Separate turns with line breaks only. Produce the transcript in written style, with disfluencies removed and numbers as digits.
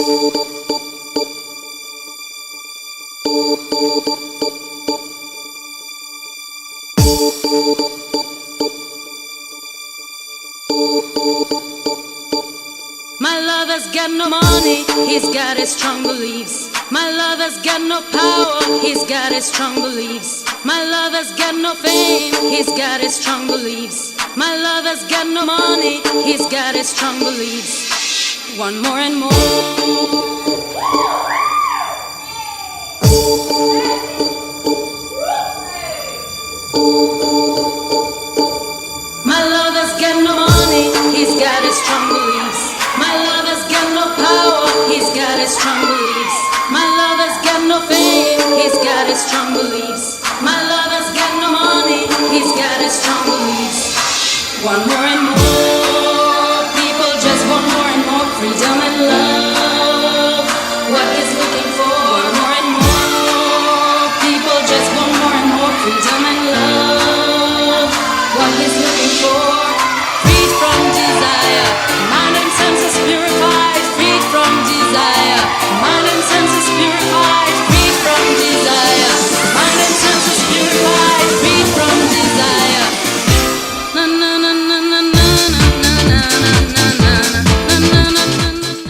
My lover's got no money, he's got his strong beliefs. My lover's got no power, he's got his strong beliefs. My lover's got no fame, he's got his strong beliefs. My lover's got no money, he's got his strong beliefs. One more and more. My lover's got no money, he's got his strong beliefs. My lover's got no power, he's got his strong beliefs. My lover's got no fame, he's got his strong beliefs. My lover's got no money, he's got his strong beliefs. One more and more, people just want more and more freedom and love.